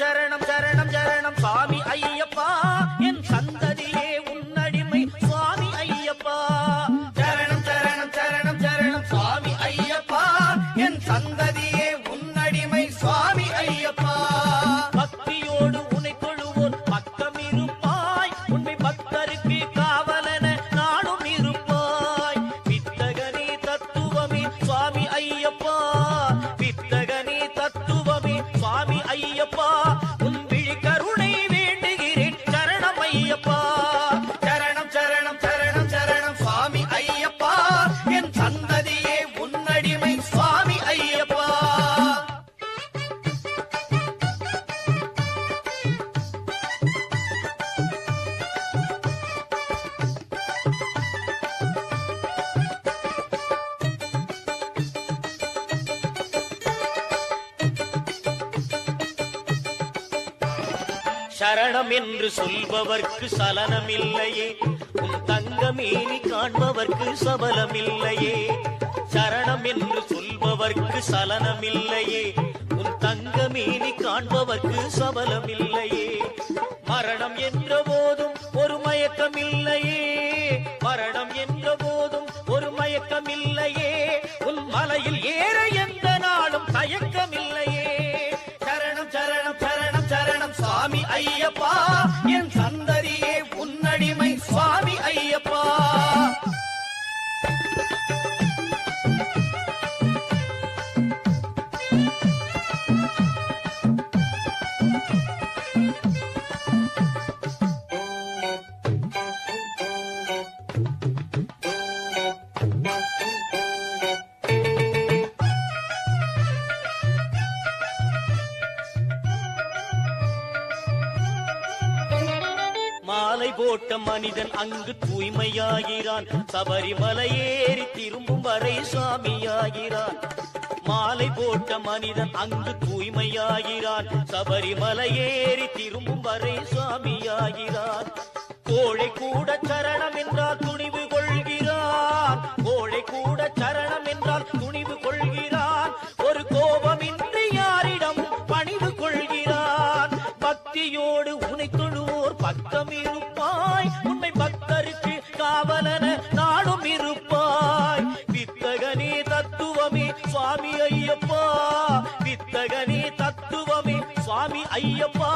சரணம் சரணம் சரணம் சுவாமி ஐயப்பா என் சந்ததியே உன்னடிமை சுவாமி ஐயப்பா சரணம் சரணம் சரணம் சரணம் சுவாமி ஐயப்பா என் சந்ததியே உன்னடிமை சுவாமி ஐயப்பா பக்தியோடு உனை தொழுவோர் பக்கம் இருப்பாய் உண்மை பக்தருக்கு காவலன நாடும் இருப்பாய் வித்தகனே தத்துவமே சுவாமி ஐயப்பா வித்தகனே தத்துவமே சுவாமி ஐயப்பா உன் விழி கருணை வேண்டுகிறேன் சரணம் ஐயப்பா சரணம் சரணம் சரணம் சரணம் சுவாமி ஐயப்பா என் சந்ததியே உன்னடிமை சுவாமி ஐயப்பா சரணம் என்று சொல்பவர்க்கு சலனமில்லையே உன் தங்கமேனி காண்பவர்க்கு சபலமில்லையே சரணம் என்று சொல்பவர்க்கு சலனமில்லையே உன் தங்கமேனி காண்பவர்க்கு சபலமில்லையே மரணம் என்ற போதும் ஒரு மயக்கமில்லையே மரணம் என்ற போதும் ஒரு மயக்கமில்லையே உன் மலையில் ஏற எந்த நாளும் தயக்கமில்லையே சரணம் சரணம் சரணம் சரணம் சுவாமி ஐயப்பா என் சந்ததியே உன்னடிமை சுவாமி ஐயப்பா மாலை போட்ட மனிதன் அங்கு தூய்மையாகிறான் சபரிமலை ஏறி திரும்பும் வரை சுவாமியாகிறான் மாலை போட்ட மனிதன் அங்கு தூய்மையாகிறான் சபரிமலை ஏறி திரும்பும் வரை சுவாமியாகிறான் கோழை கூட சரணம் என்றால் துணிவு கொள்கிறான் கோழை கூட சரணம் என்றால் துணிவு கொள்கிறான் ஒரு கோபமின்றி யாரிடம் பணிவு கொள்கிறான் பக்தியோடு உனை தொழுவோர் பக்கம் இருப்பாய் உண்மை பக்தருக்கு காவலன நாடும் இருப்பாய் வித்தகனே தத்துவமே சுவாமி ஐயப்பா வித்தகனே தத்துவமே சுவாமி ஐயப்பா